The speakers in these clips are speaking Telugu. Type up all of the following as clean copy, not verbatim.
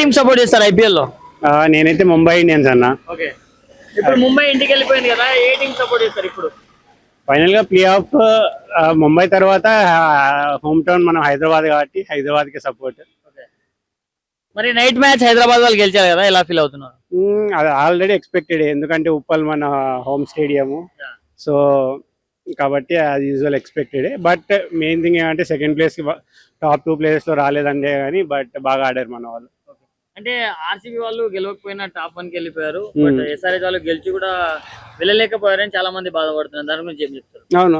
టీం సపోర్ట్ చేస్తారు ఐపీఎల్ లో? నేనైతే ముంబై ఇండియన్స్ అన్న. ఓకే, ఇప్పుడు ముంబై ఇంటికి వెళ్ళిపోయింది కదా, ఏ టీం సపోర్ట్ చేస్తారు ఇప్పుడు? ఫైనల్ గా ప్లే ఆఫ్ ముంబై తర్వాత హోమ్ టౌన్ మనం హైదరాబాద్ కాబట్టి హైదరాబాద్ కి సపోర్ట్. మరి నైట్ మ్యాచ్ హైదరాబాద్ వాళ్ళు గెలిచారు కదా, ఎలా ఫీల్ అవుతున్నారు? అది ఆల్రెడీ ఎక్స్పెక్టెడ్, ఎందుకంటే ఉప్పల్ మన హోమ్ స్టేడియము. సో కాబట్టి అది usual expected. But main thing ఏమంటే సెకండ్ ప్లేస్ టాప్ 2 ప్లేయర్స్ లో రాలేదంటే కానీ బట్ బాగా ఆడారు మన వాళ్ళు. అంటే ఆర్సీబీ వాళ్ళు గెలవకపోయినా టాప్ 1 కి వెళ్ళిపోయారు, బట్ ఎస్ఆర్హెచ్ వాళ్ళు గెలిచి కూడా వెళ్ళలేకపోయారని చాలా మంది బాధపడుతున్నారు. దాని గురించి ఏం చెప్తారు? అవును,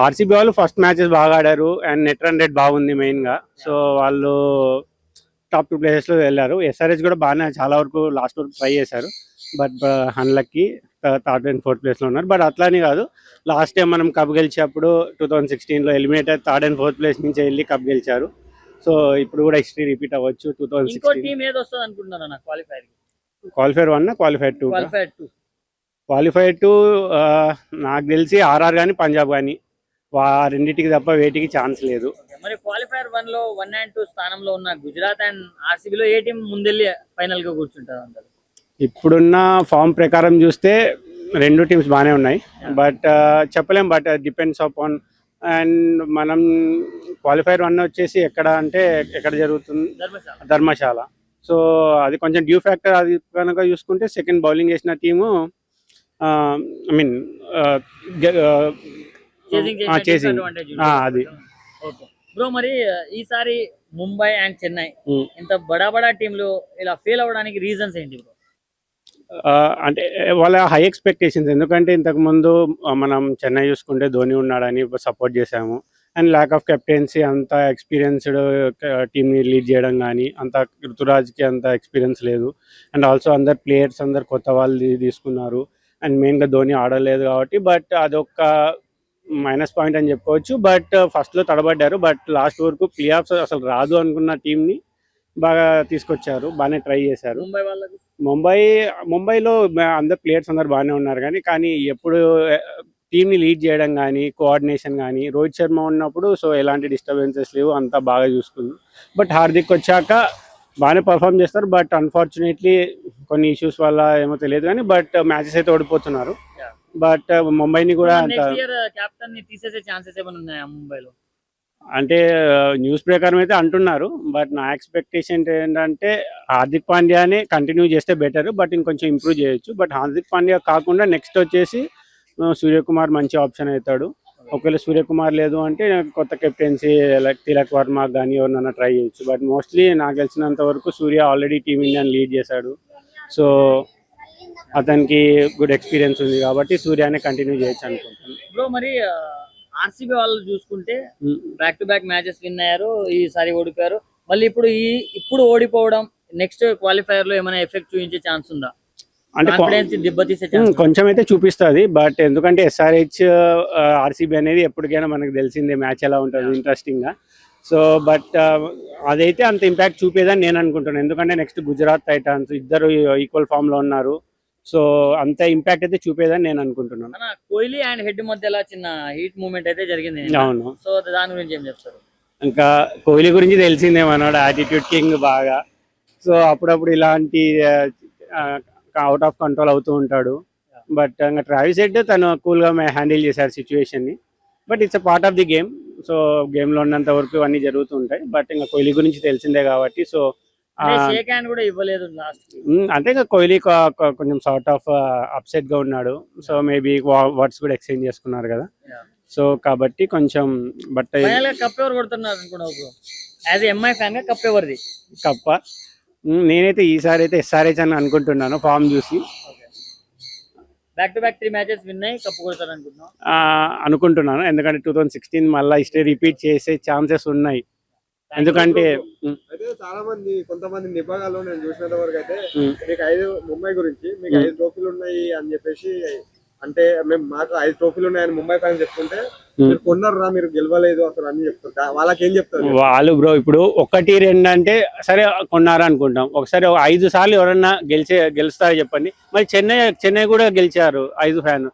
ఆర్సీబీ వాళ్ళు ఫస్ట్ మ్యాచెస్ బాగా ఆడారు అండ్ నెట్ రన్ రేట్ బాగుంది మెయిన్ గా. సో వాళ్ళు టాప్ 2 ప్లేయర్స్ లో వెళ్ళారు. ఎస్ఆర్హెచ్ కూడా బాగానే చాలా వరకు లాస్ట్ వరకు ట్రై చేశారు, but unlucky third and fourth place లో ఉన్నారు. బట్ అట్లానే కాదు, లాస్ట్ టైం మనం కప్ గెలిచేటప్పుడు 2016 లో eliminator third and fourth place నుంచి వెళ్ళి కప్ గెలిచారు. సో ఇప్పుడు కూడా హిస్టరీ రిపీట్ అవ్వచ్చు. 2016 టీం ఏది వస్తుంది అనుకుంటున్నాను క్వాలిఫైర్ 1 క్వాలిఫైర్ 2 క్వాలిఫైర్ 2 నాకు తెలిసి ఆర్ఆర్ కానీ పంజాబ్ కానీ రెండింటికి తప్ప వేటికి ఛాన్స్ లేదు. మరి క్వాలిఫైర్ 1 లో 1 and 2 స్థానంలో ఉన్న గుజరాత్ అండ్ ఆర్సీబీ లో ఏ టీం ముందెళ్ళి ఫైనల్ గా కూర్చుంటారు అంటారు? ఇప్పుడున్న ఫామ్ ప్రకారం చూస్తే రెండు టీమ్స్ బాగానే ఉన్నాయి, బట్ చెప్పలేం. బట్ డిపెండ్స్ ఆన్ అండ్ మనం క్వాలిఫైర్ 1 వచ్చేసి ఎక్కడ అంటే ఎక్కడ జరుగుతుంది, ధర్మశాల. సో అది కొంచెం డ్యూ ఫ్యాక్టర్. అది కనుక చూసుకుంటే సెకండ్ బౌలింగ్ చేసిన టీము ఐ మీన్ చేసింగ్ అది. బ్రో, మరి ఈసారి ముంబై అండ్ చెన్నై ఇంత బడా టీంలు ఇలా ఫెయిల్ అవ్వడానికి రీజన్స్ ఏంటి బ్రో? అంటే వాళ్ళ హై ఎక్స్పెక్టేషన్స్. ఎందుకంటే ఇంతకు ముందు మనం చెన్నై చూసుకుంటే ధోని ఉన్నాడని సపోర్ట్ చేసాము, అండ్ ల్యాక్ ఆఫ్ కెప్టెన్సీ, అంత ఎక్స్పీరియన్స్డ్ టీమ్ని లీడ్ చేయడం కానీ అంత ఋతురాజ్కి అంత ఎక్స్పీరియన్స్ లేదు. అండ్ ఆల్సో అందరు ప్లేయర్స్ అందరు కొత్త వాళ్ళు తీసుకున్నారు, అండ్ మెయిన్గా ధోని ఆడలేదు కాబట్టి బట్ అదొక మైనస్ పాయింట్ అని చెప్పుకోవచ్చు. బట్ ఫస్ట్లో తడబడ్డారు, బట్ లాస్ట్ వరకు ప్లే ఆఫ్స్ అసలు రాదు అనుకున్న టీంని బాగా తీసుకొచ్చారు, బాగానే ట్రై చేశారు. ముంబైలో అందరు ప్లేయర్స్ అందరు బాగానే ఉన్నారు, కానీ ఎప్పుడు టీంని లీడ్ చేయడం కానీ కోఆర్డినేషన్ కానీ రోహిత్ శర్మ ఉన్నప్పుడు సో ఎలాంటి డిస్టర్బెన్సెస్ లేవు, అంతా బాగా చూసుకుంది. బట్ హార్దిక్ వచ్చాక బాగానే పర్ఫామ్ చేస్తారు, బట్ అన్ఫార్చునేట్లీ కొన్ని ఇష్యూస్ వల్ల ఏమో తెలియదు కానీ బట్ మ్యాచెస్ అయితే ఓడిపోతున్నారు. బట్ ముంబైని కూడా తీసేసే ఛాన్సెస్ ఏమైనా ఉన్నాయా ముంబైలో? అంటే న్యూస్ ప్రకారం అయితే అంటున్నారు, బట్ నా ఎక్స్పెక్టేషన్ ఏంటంటే హార్దిక్ పాండ్యాని కంటిన్యూ చేస్తే బెటర్, బట్ ఇంకొంచెం ఇంప్రూవ్ చేయొచ్చు. బట్ హార్దిక్ పాండ్యా కాకుండా నెక్స్ట్ వచ్చేసి సూర్యకుమార్ మంచి ఆప్షన్ అవుతాడు. ఒకవేళ సూర్యకుమార్ లేదు అంటే కొత్త కెప్టెన్సీ లైక్ తిలక్ వర్మ కానీ ఎవరినైనా ట్రై చేయొచ్చు. బట్ మోస్ట్లీ నాకు తెలిసినంత వరకు సూర్య ఆల్రెడీ టీమ్ ఇండియాని లీడ్ చేశాడు, సో అతనికి గుడ్ ఎక్స్పీరియన్స్ ఉంది కాబట్టి సూర్యానే కంటిన్యూ చేయొచ్చు అనుకుంటున్నాను. బ్రో, మరి ఆర్సీబీ వాళ్ళు చూసుకుంటే back to back matches win అయ్యారు, ఈసారి ఓడిపోయారు. మళ్ళీ ఇప్పుడు ఓడిపోవడం నెక్స్ట్ క్వాలిఫైర్ లో ఏమైనా ఎఫెక్ట్ చూపించే ఛాన్స్ ఉందా? అంటే కొంచెం అయితే చూపిస్తుంది, బట్ ఎందుకంటే ఎస్ఆర్హెచ్ ఆర్సీబీ అనేది ఎప్పటికైనా మనకు తెలిసిందే మ్యాచ్ ఎలా ఉంటుంది ఇంట్రెస్టింగ్ గా. సో బట్ అదైతే అంత ఇంపాక్ట్ చూపేదని నేను అనుకుంటున్నాను, ఎందుకంటే నెక్స్ట్ గుజరాత్ టైటాన్స్ ఇద్దరు ఈక్వల్ ఫామ్ లో ఉన్నారు. సో అంత ఇంపాక్ట్ అయితే చూపేదని నేను అనుకుంటున్నాను. కోహ్లీ అండ్ హెడ్ మధ్యలో చిన్న హీట్ మూమెంట్ అయితే జరిగింది. అవును, సో దాని గురించి ఏం చెప్తారు? ఇంకా కోహ్లీ గురించి తెలిసిందే, మనోడు యాటిట్యూడ్ కింగ్ బాగా. సో అప్పుడప్పుడు ఇలాంటి అవుట్ ఆఫ్ కంట్రోల్ అవుతూ ఉంటాడు, బట్ ఇంకా ట్రావిస్ హెడ్ తను కూల్గా హ్యాండిల్ చేశారు సిచ్యువేషన్ని. But it's a part of the game. So గేమ్లో ఉన్నంత వరకు అన్నీ జరుగుతూ ఉంటాయి. బట్ ఇంకా కోహ్లీ గురించి తెలిసిందే కాబట్టి సో అంటే కోహ్లీ కొంచెం సార్ట్ ఆఫ్ అప్సెట్ గా ఉన్నాడు. సో మేబీ వర్డ్స్ కూడా ఎక్స్చేంజ్ చేసుకున్నారు కదా, సో కాబట్టి కొంచెం. బట్ కప్ప నేనైతే ఈసారి అయితే ఎస్ఆర్హెచ్ అని అనుకుంటున్నాను ఫామ్ చూసి. అనుకుంటున్నాను, ఎందుకంటే 2016 మళ్ళీ హిస్టరీ రిపీట్ చేసే ఛాన్సెస్ ఉన్నాయి. ఎందుకంటే చాలా మంది కొంతమంది విభాగాల్లో నేను చూసినంత వరకు అయితే మీకు 5 ముంబై గురించి మీకు 5 ట్రోఫీలు ఉన్నాయి అని చెప్పేసి, అంటే మేము మాకు 5 ట్రోఫీలు ఉన్నాయని ముంబై ఫ్యాన్స్ చెప్తుంటే మీరు కొన్నారా, మీరు గెలవలేదు అసలు అని చెప్తారు. వాళ్ళకి ఏం చెప్తారు వాళ్ళు? బ్రో ఇప్పుడు 1, 2 అంటే సరే కొన్నారా అనుకుంటాం, ఒకసారి 5 సార్లు ఎవరన్నా గెలుస్తారో చెప్పండి. మరి చెన్నై కూడా గెలిచారు 5 ఫ్యాన్.